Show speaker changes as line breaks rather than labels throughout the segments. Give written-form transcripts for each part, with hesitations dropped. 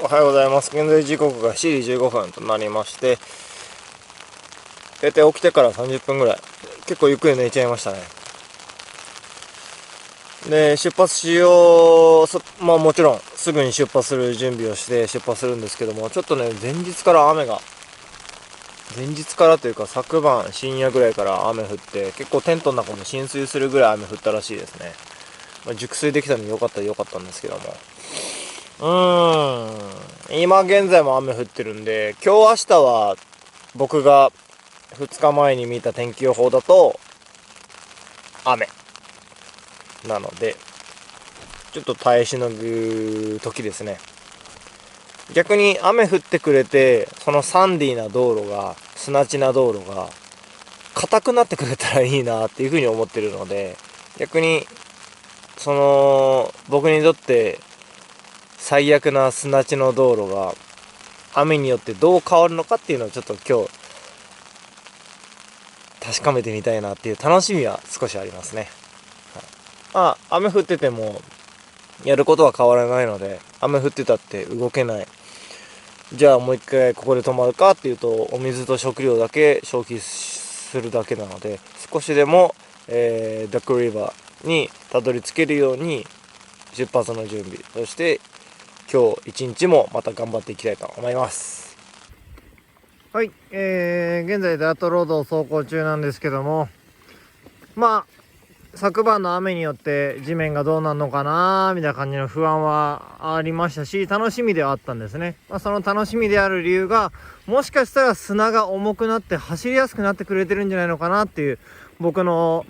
おはようございます。現在時刻が7時15分となりまして、大体起きてから30分ぐらい、結構ゆっくり寝ちゃいましたね。で、出発しよう、もちろんすぐに出発する準備をして出発するんですけども、ちょっとね、前日からというか昨晩深夜ぐらいから雨降って、結構テントの中も浸水するぐらい雨降ったらしいですね。熟睡できたのでよかったんですけども、今現在も雨降ってるんで、今日明日は僕が2日前に見た天気予報だと雨なので、ちょっと耐えしのぐ時ですね。逆に雨降ってくれて、そのサンディーな道路が、砂地な道路が硬くなってくれたらいいなっていうふうに思ってるので、逆にその僕にとって最悪な砂地の道路が雨によってどう変わるのかっていうのをちょっと今日確かめてみたいなっていう楽しみは少しありますね。雨降っててもやることは変わらないので、雨降ってたって動けない、じゃあもう一回ここで止まるかっていうと、お水と食料だけ消費するだけなので、少しでも、ダックリバーにたどり着けるように出発の準備、そして今日一日もまた頑張っていきたいと思います。はい、現在ダートロードを走行中なんですけども、昨晩の雨によって地面がどうなるのかなみたいな感じの不安はありましたし、楽しみではあったんですね。その楽しみである理由が、もしかしたら砂が重くなって走りやすくなってくれてるんじゃないのかなっていう僕の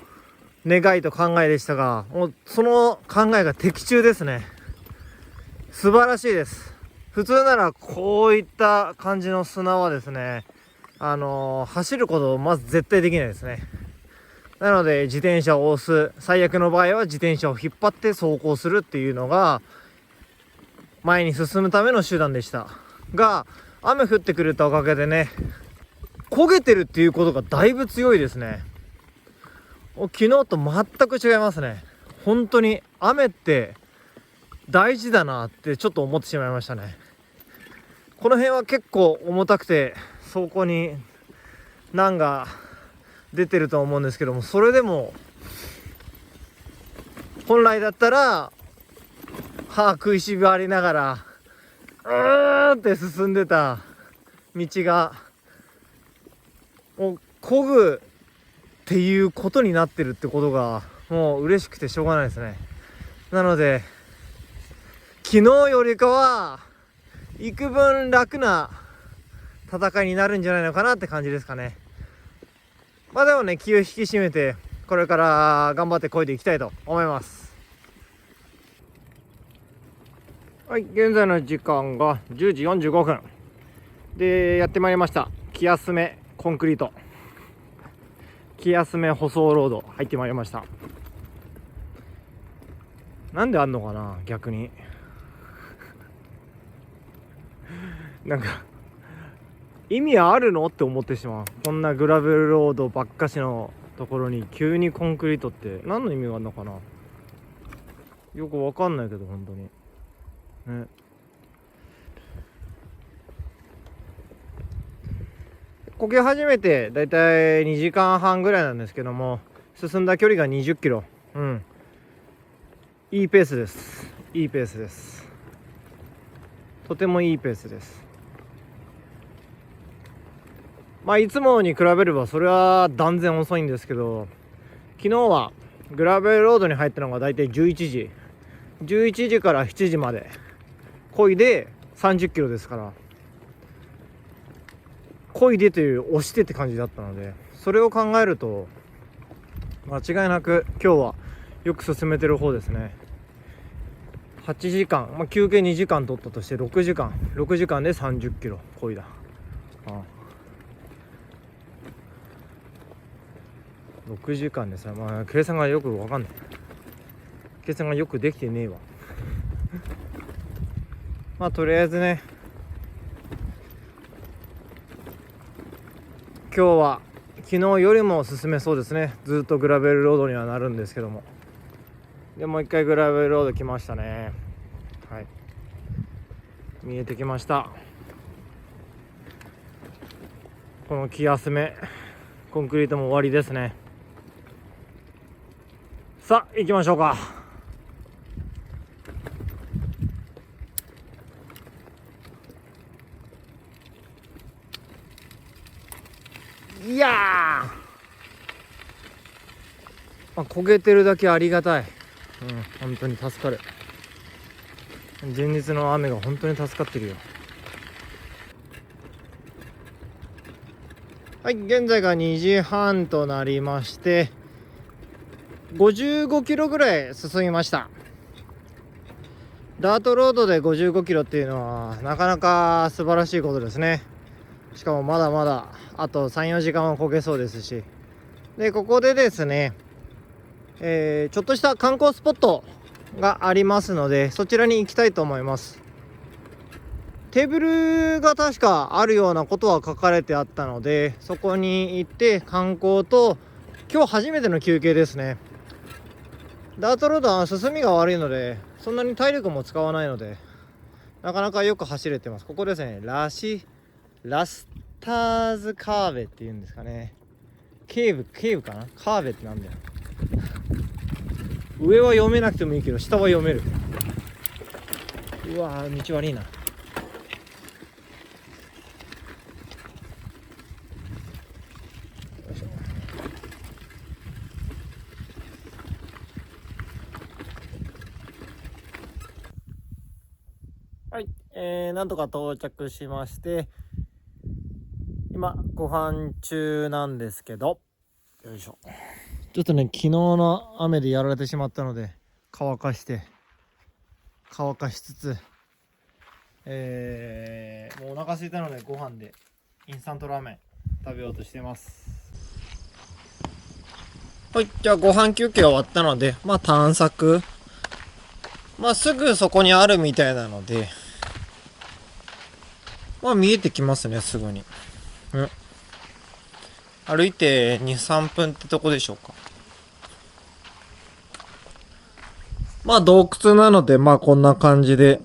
願いと考えでしたが、もうその考えが的中ですね。素晴らしいです。普通ならこういった感じの砂はですね、走ることをまず絶対できないですね。なので自転車を押す、最悪の場合は自転車を引っ張って走行するっていうのが前に進むための手段でしたが、雨降ってくれたおかげでね、焦げてるっていうことがだいぶ強いですね。昨日と全く違いますね。本当に雨って大事だなってちょっと思ってしまいましたね。この辺は結構重たくて走行に難が出てると思うんですけども、それでも本来だったら歯食いしばりながらって進んでた道がもう漕ぐっていうことになってるってことがもう嬉しくてしょうがないですね。なので昨日よりかは幾分楽な戦いになるんじゃないのかなって感じですかね。でもね、気を引き締めてこれから頑張って漕いでいきたいと思います。はい、現在の時間が10時45分で、やってまいりました。気休めコンクリート、気休め舗装ロード入ってまいりました。なんであんのかな、逆になんか意味あるのって思ってしまう。こんなグラベルロードばっかしのところに急にコンクリートって何の意味があるのかな、よくわかんないけど本当にね。こけ始めてだいたい2時間半ぐらいなんですけども、進んだ距離が20キロ。いいペースです。いいペースです。とてもいいペースです。いつもに比べればそれは断然遅いんですけど、昨日はグラベルロードに入ったのがだいたい11時から7時まで漕いで30キロですから、漕いでという押してって感じだったので、それを考えると間違いなく今日はよく進めてる方ですね。8時間、休憩2時間取ったとして6時間で30キロ漕いだ。6時間でさ、計算がよくわかんない。計算がよくできてねえわ。とりあえずね、今日は昨日よりも進めそうですね。ずっとグラベルロードにはなるんですけども、でもう一回グラベルロード来ましたね。はい、見えてきました。この気休めコンクリートも終わりですね。さあ行きましょうか。いやー、焦げてるだけありがたい。本当に助かる。前日の雨が本当に助かってるよ。はい、現在が2時半となりまして、55キロぐらい進みました。ダートロードで55キロっていうのはなかなか素晴らしいことですね。しかもまだまだあと 3,4 時間は焦げそうですし。で、ここでですね、ちょっとした観光スポットがありますので、そちらに行きたいと思います。テーブルが確かあるようなことは書かれてあったので、そこに行って観光と、今日初めての休憩ですね。ダートロードは進みが悪いのでそんなに体力も使わないのでなかなかよく走れてます。ここですね、ラスターズカーベっていうんですかね。ケーブかな。カーベってなんだよ。上は読めなくてもいいけど下は読める。うわー、道悪いな。はい、なんとか到着しまして、今ご飯中なんですけど、よいしょ。ちょっとね、昨日の雨でやられてしまったので乾かしつつ、もうお腹空いたのでご飯でインスタントラーメン食べようとしてます。はい、じゃあご飯休憩終わったので、探索、すぐそこにあるみたいなので、見えてきますね、すぐに。歩いて 2,3 分ってとこでしょうか。洞窟なのでこんな感じで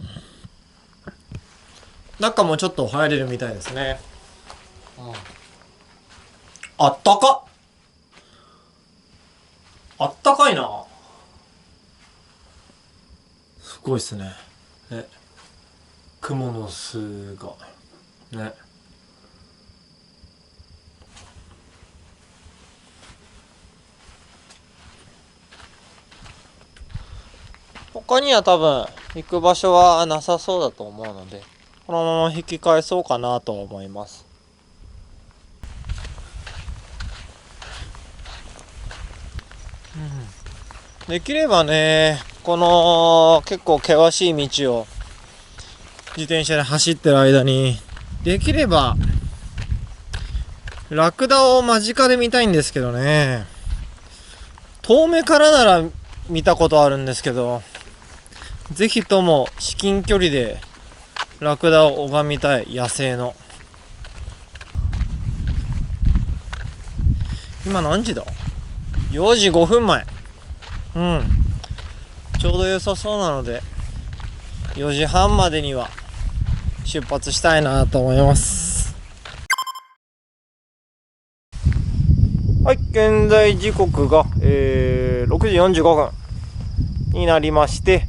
中もちょっと入れるみたいですね。あったかいな。すごいっすね。蜘蛛の巣がね。他には多分行く場所はなさそうだと思うので、このまま引き返そうかなと思います。できればね、この結構険しい道を自転車で走ってる間に、できればラクダを間近で見たいんですけどね。遠目からなら見たことあるんですけど、ぜひとも至近距離でラクダを拝みたい。野生の。今何時だ？ 4 時5分前。ちょうど良さそうなので4時半までには出発したいなと思います。はい、現在時刻が、6時45分になりまして、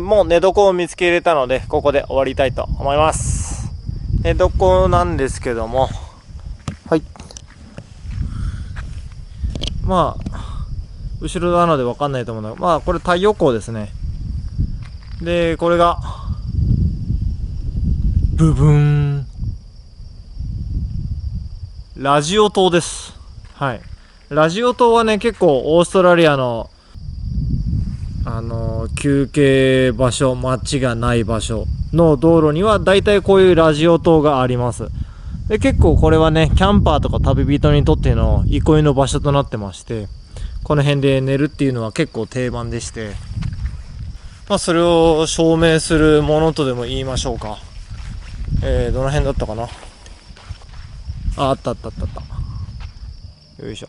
もう寝床を見つけれたのでここで終わりたいと思います。寝床なんですけども、はい、後ろなので分かんないと思うので、これ太陽光ですね。でこれがブブーンラジオ塔です。はい、ラジオ塔はね、結構オーストラリアの休憩場所、街がない場所の道路にはだいたいこういうラジオ塔があります。で結構これはね、キャンパーとか旅人にとっての憩いの場所となってまして、この辺で寝るっていうのは結構定番でして、それを証明するものとでも言いましょうか。どの辺だったかな。あった。よいしょ。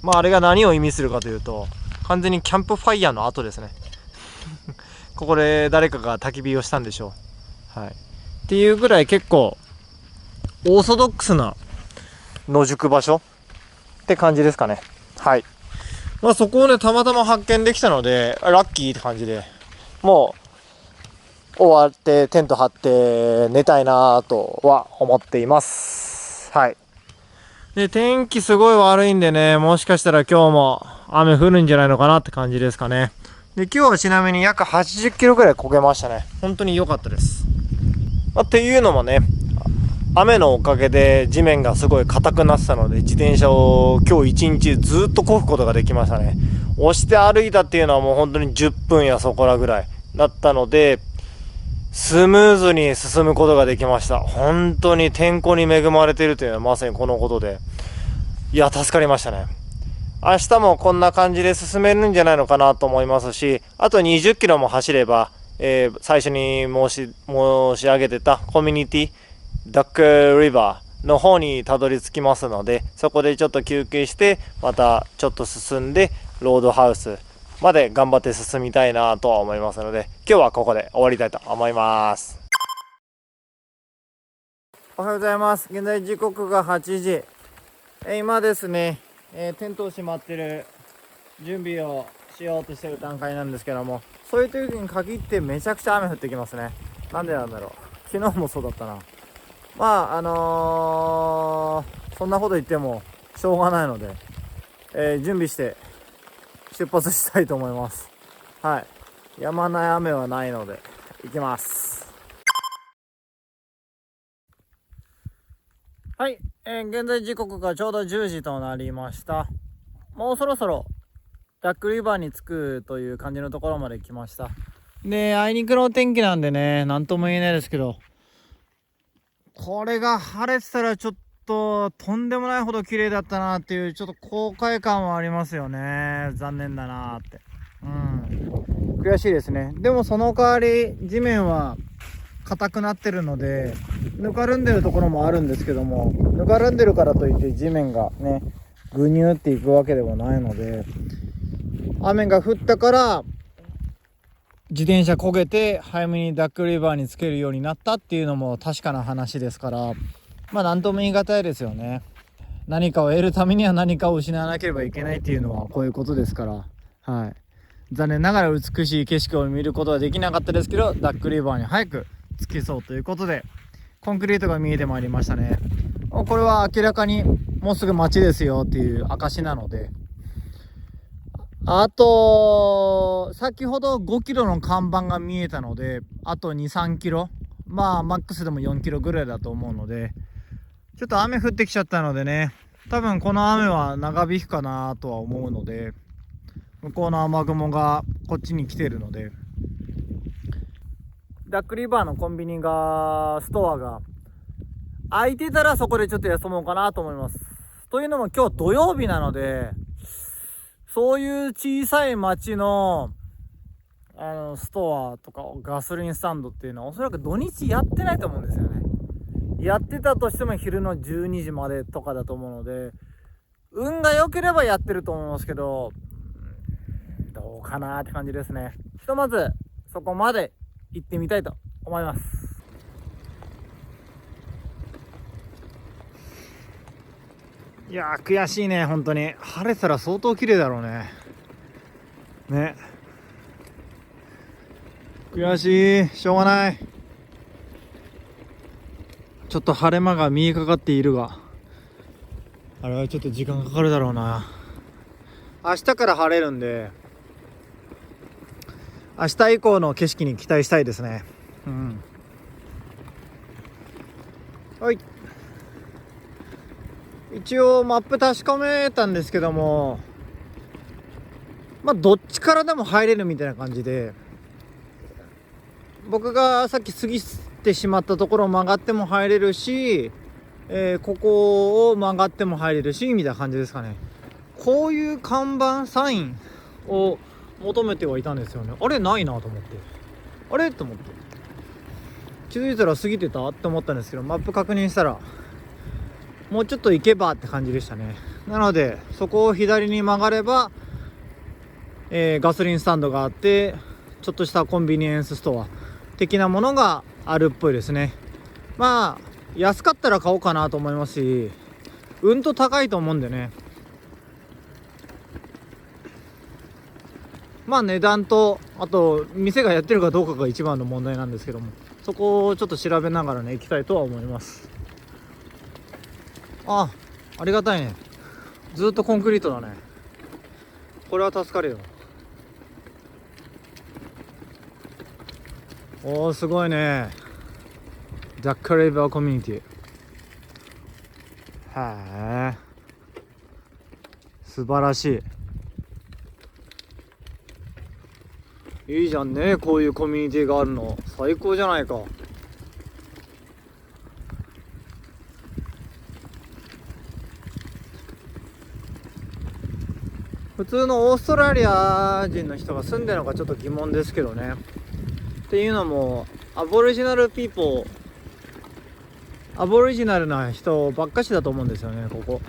あれが何を意味するかというと、完全にキャンプファイヤーの後ですね。ここで誰かが焚き火をしたんでしょう。はい。っていうぐらい結構オーソドックスな野宿場所って感じですかね。はい。まあそこをね、たまたま発見できたので、ラッキーって感じで、もう終わってテント張って寝たいなとは思っています。はい。で、天気すごい悪いんでね、もしかしたら今日も雨降るんじゃないのかなって感じですかね。で、今日はちなみに約80キロぐらい焦げましたね。本当に良かったです。っていうのもね、雨のおかげで地面がすごい硬くなってたので、自転車を今日一日ずっと漕ぐことができましたね。押して歩いたっていうのはもう本当に10分やそこらぐらいだったので、スムーズに進むことができました。本当に天候に恵まれているというのはまさにこのことで、いや、助かりましたね。明日もこんな感じで進めるんじゃないのかなと思いますし、あと20キロも走れば、最初に申し上げてたコミュニティダックリバーの方にたどり着きますので、そこでちょっと休憩してまたちょっと進んでロードハウスまで頑張って進みたいなとは思いますので、今日はここで終わりたいと思います。おはようございます。現在時刻が8時、今ですね、テントをしまってる準備をしようとしてる段階なんですけども、そういう時に限ってめちゃくちゃ雨降ってきますね。なんでなんだろう。昨日もそうだったな。まあそんなこと言ってもしょうがないので、準備して出発したいと思います。はい。止まない雨はないので行きます。はい、現在時刻がちょうど10時となりました。もうそろそろダックリバーに着くという感じのところまで来ました。で、あいにくの天気なんでね、なんとも言えないですけど、これが晴れてたらちょっととんでもないほど綺麗だったなっていう、ちょっと後悔感はありますよね。残念だなって。悔しいですね。でもその代わり地面は硬くなってるので、ぬかるんでるところもあるんですけども、ぬかるんでるからといって地面がねぐにゅっていくわけでもないので、雨が降ったから自転車焦げて早めにダックリバーにつけるようになったっていうのも確かな話ですから、まあ何とも言い難いですよね。何かを得るためには何かを失わなければいけないっていうのはこういうことですから、はい。残念ながら美しい景色を見ることはできなかったですけど、ダックリバーに早く着きそうということで、コンクリートが見えてまいりましたね。これは明らかにもうすぐ街ですよっていう証なので、あと先ほど5キロの看板が見えたので、あと 2,3 キロ、まあマックスでも4キロぐらいだと思うので、ちょっと雨降ってきちゃったのでね、多分この雨は長引くかなとは思うので、向こうの雨雲がこっちに来てるので、ダックリバーのコンビニがストアが空いてたらそこでちょっと休もうかなと思います。というのも今日土曜日なので、そういう小さい町のストアとかガソリンスタンドっていうのはおそらく土日やってないと思うんですよね。やってたとしても昼の12時までとかだと思うので、運が良ければやってると思いますけど、どうかなって感じですね。ひとまずそこまで行ってみたいと思います。いやー悔しいね。本当に晴れたら相当綺麗だろうね。ね、悔しい。しょうがない。ちょっと晴れ間が見えかかっているが、あれはちょっと時間かかるだろうな。明日から晴れるんで、明日以降の景色に期待したいですね。はい。一応マップ確かめたんですけども、まあどっちからでも入れるみたいな感じで、僕がさっき過ぎてしまったところを曲がっても入れるし、ここを曲がっても入れるしみたいな感じですかね。こういう看板サインを求めてはいたんですよね。あれないなと思って、あれと思って、気づいたら過ぎてたって思ったんですけど、マップ確認したらもうちょっと行けばって感じでしたね。なのでそこを左に曲がれば、ガソリンスタンドがあって、ちょっとしたコンビニエンスストア的なものがあるっぽいですね。まあ安かったら買おうかなと思いますし、と高いと思うんでね、まあ値段と、あと店がやってるかどうかが一番の問題なんですけども、そこをちょっと調べながらね行きたいとは思います。ありがたいね。ずっとコンクリートだね。これは助かるよ。おーすごいね。ダッカリバーコミュニティ。へえ、素晴らしい。いいじゃんね、こういうコミュニティがあるの。最高じゃないか。普通のオーストラリア人の人が住んでるのかちょっと疑問ですけどね。っていうのもアボリジナルな人ばっかしだと思うんですよね、ここ。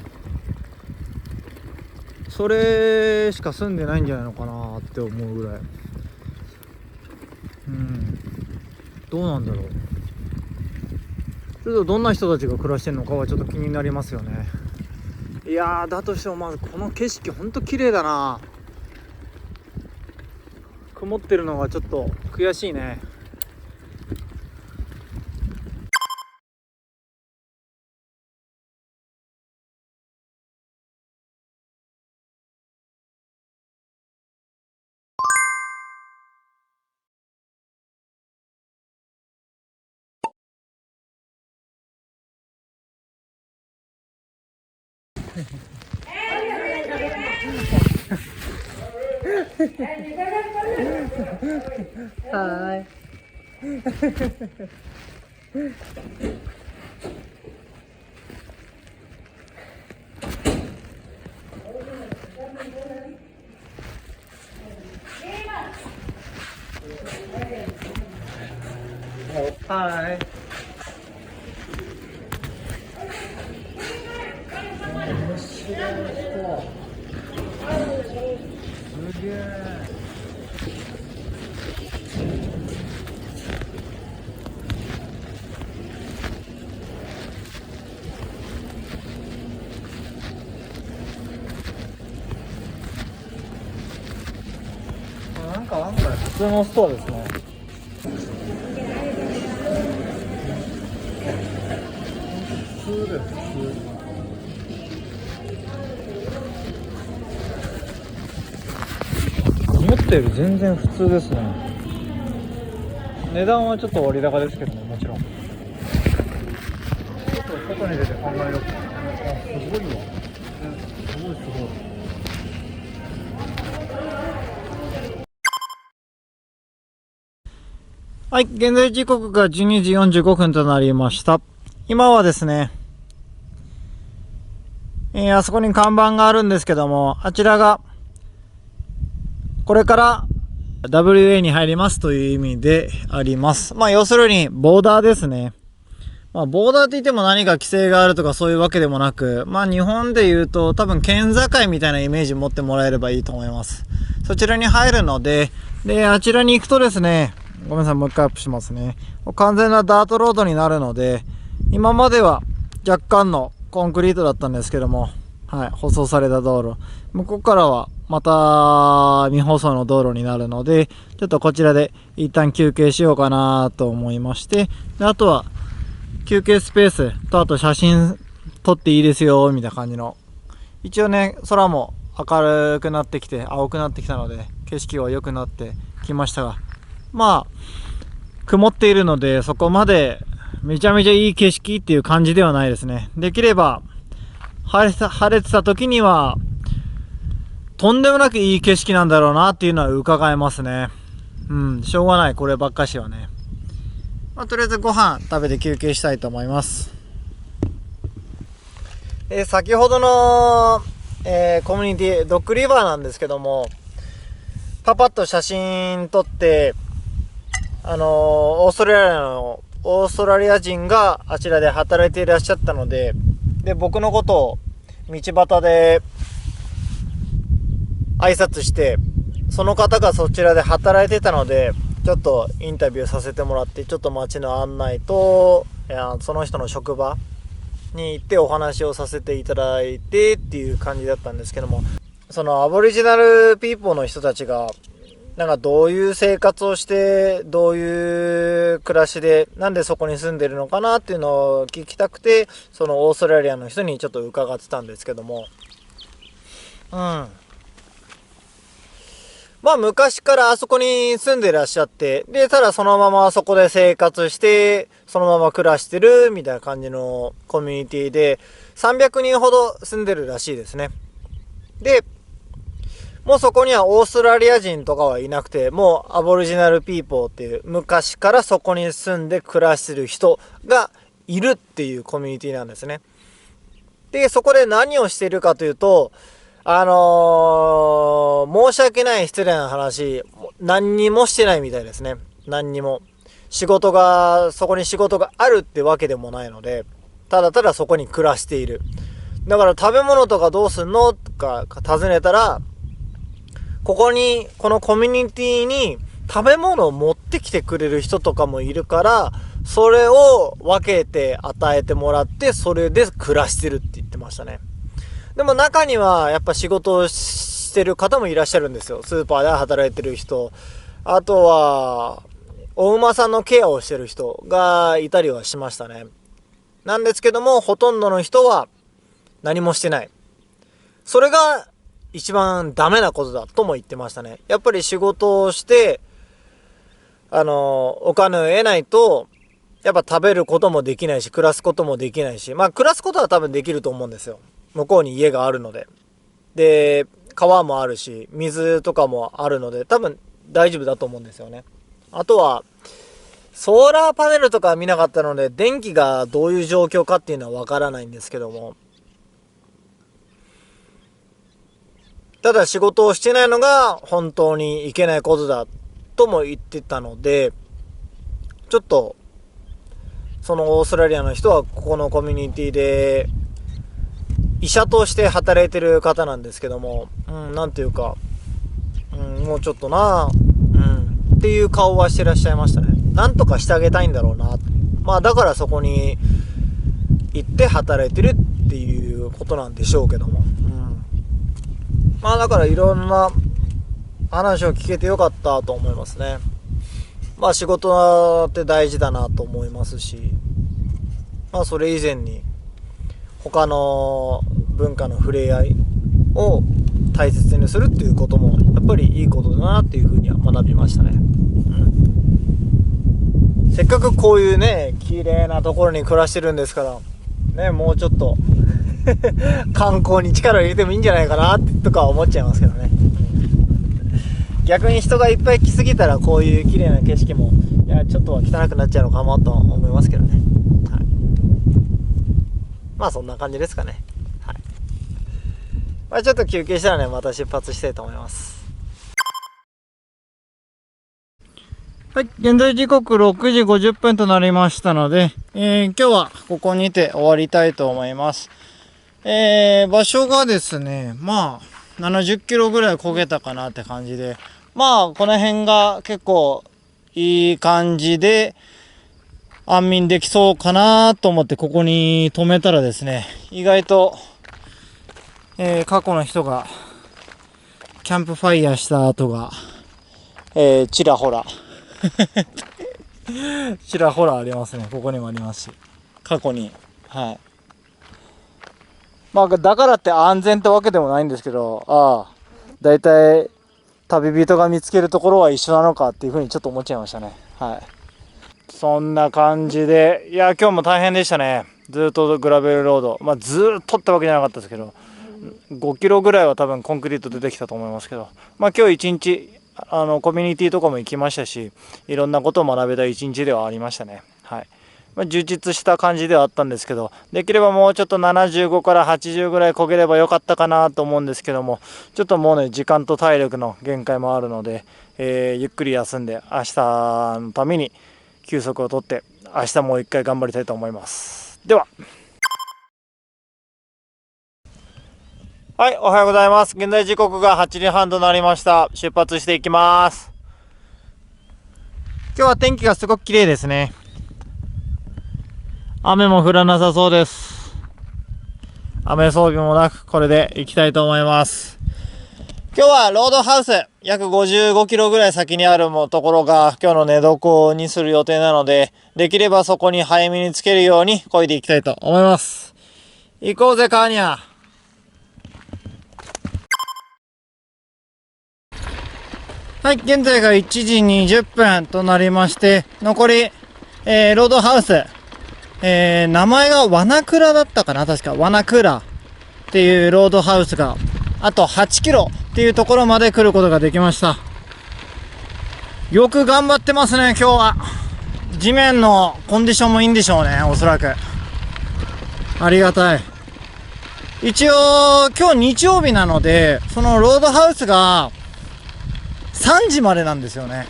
それしか住んでないんじゃないのかなって思うぐらい。どうなんだろう。それとどんな人たちが暮らしてるのかはちょっと気になりますよね。いやー、だとしてもまずこの景色ほんと綺麗だな。曇ってるのがちょっと悔しいね。はいはい。面白い人。すげえ。なんか案外普通のストアですね。普通だよ、普通。思ったより全然普通ですね。値段はちょっと割高ですけどね、もちろん。ちょっと外に出て考えようか。すごいわ。すごいすごい。はい、現在時刻が12時45分となりました。今はですね、あそこに看板があるんですけども、あちらが、これから WA に入りますという意味であります。まあ要するに、ボーダーですね。まあボーダーって言っても何か規制があるとかそういうわけでもなく、まあ日本で言うと多分県境みたいなイメージ持ってもらえればいいと思います。そちらに入るので、で、あちらに行くとですね、ごめんなさい、もう一回アップしますね。完全なダートロードになるので、今までは若干のコンクリートだったんですけども、はい、舗装された道路。向こうからはまた未舗装の道路になるので、ちょっとこちらで一旦休憩しようかなと思いまして、であとは休憩スペースと、あと写真撮っていいですよみたいな感じの。一応ね、空も明るくなってきて青くなってきたので景色は良くなってきましたが、まあ曇っているのでそこまでめちゃめちゃいい景色っていう感じではないですね。できれば晴れてた時にはとんでもなくいい景色なんだろうなっていうのは伺えますね。しょうがない、こればっかしはね。まあ、とりあえずご飯食べて休憩したいと思います。先ほどの、コミュニティドッグリバーなんですけども、パパッと写真撮って、オーストラリア人があちらで働いていらっしゃったので、僕のことを道端で挨拶して、その方がそちらで働いてたので、ちょっとインタビューさせてもらって、ちょっと街の案内と、その人の職場に行ってお話をさせていただいてっていう感じだったんですけども、そのアボリジナルピーポーの人たちがなんかどういう生活をして、どういう暮らしで、なんでそこに住んでるのかなっていうのを聞きたくて、そのオーストラリアの人にちょっと伺ってたんですけども、まあ昔からあそこに住んでらっしゃって、で、ただそのままそこで生活して、そのまま暮らしてるみたいな感じのコミュニティで、300人ほど住んでるらしいですね。で、もうそこにはオーストラリア人とかはいなくて、もうアボリジナルピーポーっていう昔からそこに住んで暮らしてる人がいるっていうコミュニティなんですね。で、そこで何をしているかというと、申し訳ない失礼な話、何にもしてないみたいですね。何にも。そこに仕事があるってわけでもないので、ただただそこに暮らしている。だから食べ物とかどうすんのとか尋ねたら、このコミュニティに食べ物を持ってきてくれる人とかもいるから、それを分けて与えてもらって、それで暮らしてるって言ってましたね。でも中にはやっぱ仕事をしてる方もいらっしゃるんですよ。スーパーで働いてる人。あとは、お馬さんのケアをしてる人がいたりはしましたね。なんですけども、ほとんどの人は何もしてない。それが一番ダメなことだとも言ってましたね。やっぱり仕事をして、お金を得ないと、やっぱ食べることもできないし、暮らすこともできないし、まあ暮らすことは多分できると思うんですよ。向こうに家があるので。で、川もあるし、水とかもあるので、多分大丈夫だと思うんですよね。あとは、ソーラーパネルとか見なかったので、電気がどういう状況かっていうのはわからないんですけども、ただ仕事をしてないのが本当にいけないことだとも言ってたので、ちょっとそのオーストラリアの人はここのコミュニティで医者として働いてる方なんですけども、なんていうか、もうちょっとな、っていう顔はしてらっしゃいましたね。なんとかしてあげたいんだろうな。まあだからそこに行って働いてるっていうことなんでしょうけども。まあだからいろんな話を聞けてよかったと思いますね。まあ仕事って大事だなと思いますし、まあそれ以前に他の文化の触れ合いを大切にするっていうこともやっぱりいいことだなっていうふうには学びましたね。せっかくこういうね綺麗なところに暮らしてるんですからね、もうちょっと観光に力を入れてもいいんじゃないかなとか思っちゃいますけどね。逆に人がいっぱい来すぎたらこういう綺麗な景色もちょっとは汚くなっちゃうのかもと思いますけどね。まあそんな感じですかね。ちょっと休憩したらね、また出発したいと思います。はい、現在時刻6時50分となりましたので、今日はここにて終わりたいと思います。場所がですね、まあ70キロぐらい焦げたかなって感じで、まあこの辺が結構いい感じで安眠できそうかなと思ってここに止めたらですね、意外と過去の人がキャンプファイヤーした跡が、ちらほらちらほらありますね。ここにもありますし、過去に。まあだからって安全ってわけでもないんですけど、だいたい旅人が見つけるところは一緒なのかっていうふうにちょっと思っちゃいましたね。そんな感じで、いや今日も大変でしたね。ずっとグラベルロード、ずっとってわけじゃなかったですけど、5キロぐらいは多分コンクリート出てきたと思いますけど、今日一日コミュニティとかも行きましたし、いろんなことを学べた一日ではありましたね。充実した感じではあったんですけど、できればもうちょっと75から80ぐらい焦げればよかったかなと思うんですけども、ちょっともうね時間と体力の限界もあるので、ゆっくり休んで明日のために休息を取って明日もう一回頑張りたいと思います。では。はい、おはようございます。現在時刻が8時半となりました。出発していきます。今日は天気がすごく綺麗ですね。雨も降らなさそうです。雨装備もなく、これで行きたいと思います。今日はロードハウス、約55キロぐらい先にあるところが今日の寝床にする予定なので、できればそこに早めにつけるように漕いでいきたいと思います。行こうぜ、カーニャ。はい、現在が1時20分となりまして、残り、ロードハウス、名前がワナクラだったかな、確か。ワナクラっていうロードハウスが、あと8キロっていうところまで来ることができました。よく頑張ってますね、今日は。地面のコンディションもいいんでしょうね、おそらく。ありがたい。一応、今日日曜日なので、そのロードハウスが、3時までなんですよね。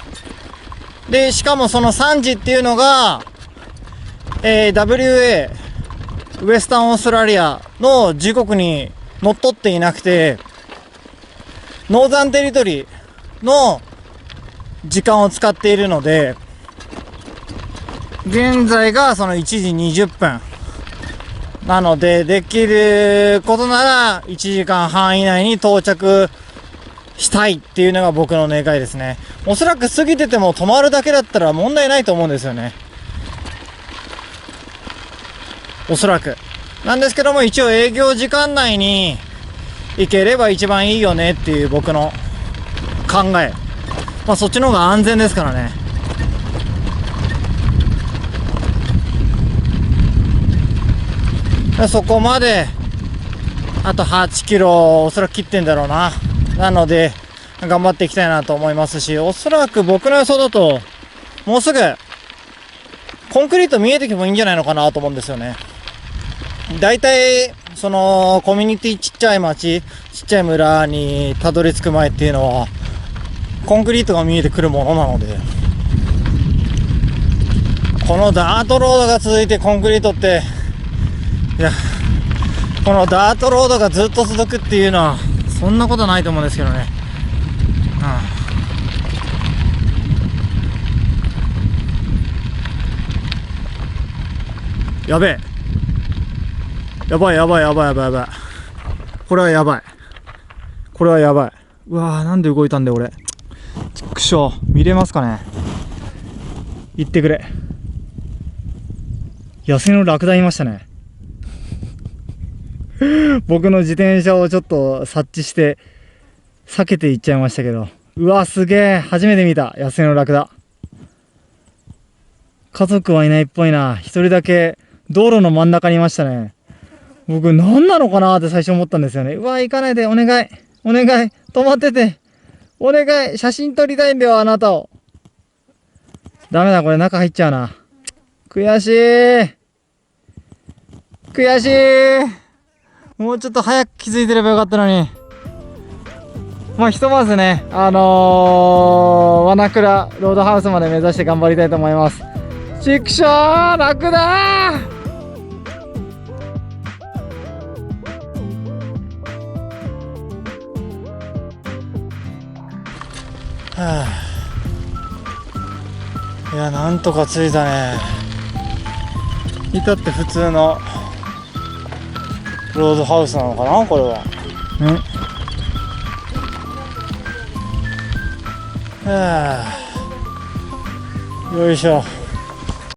で、しかもその3時っていうのが、WA、ウエスタンオーストラリアの時刻にのっとっていなくて、ノーザンテリトリーの時間を使っているので、現在がその1時20分。なので、できることなら1時間半以内に到着したいっていうのが僕の願いですね。おそらく過ぎてても止まるだけだったら問題ないと思うんですよね。おそらく。なんですけども、一応営業時間内に行ければ一番いいよねっていう僕の考え。まあそっちの方が安全ですからね。そこまで、あと8キロおそらく切ってんだろうな。なので、頑張っていきたいなと思いますし、おそらく僕の予想だと、もうすぐ、コンクリート見えてきてもいいんじゃないのかなと思うんですよね。大体、その、コミュニティちっちゃい町、ちっちゃい村にたどり着く前っていうのは、コンクリートが見えてくるものなので、このダートロードが続いてコンクリートって、いや、このダートロードがずっと続くっていうのは、そんなことないと思うんですけどね。やべえ。やばい。これはやばい。これはやばい。うわー、なんで動いたんだよ、俺。ちくしょう。見れますかね。言ってくれ。野生のラクダいましたね。僕の自転車をちょっと察知して避けていっちゃいましたけど、うわすげえ、初めて見た野生のラクダ。家族はいないっぽいな。一人だけ道路の真ん中にいましたね。僕何なのかなって最初思ったんですよね。うわ行かないで、お願い止まってて、お願い、写真撮りたいんだよ、あなたを。ダメだ、これ中入っちゃうな。悔しい。もうちょっと早く気づいてればよかったのに。まあひとまずね、ワナクラロードハウスまで目指して頑張りたいと思います。ちくしょう、楽だー。はあ、いや、なんとか着いたね。至って普通のロードハウスなのかな、これは。はあ、よいしょ。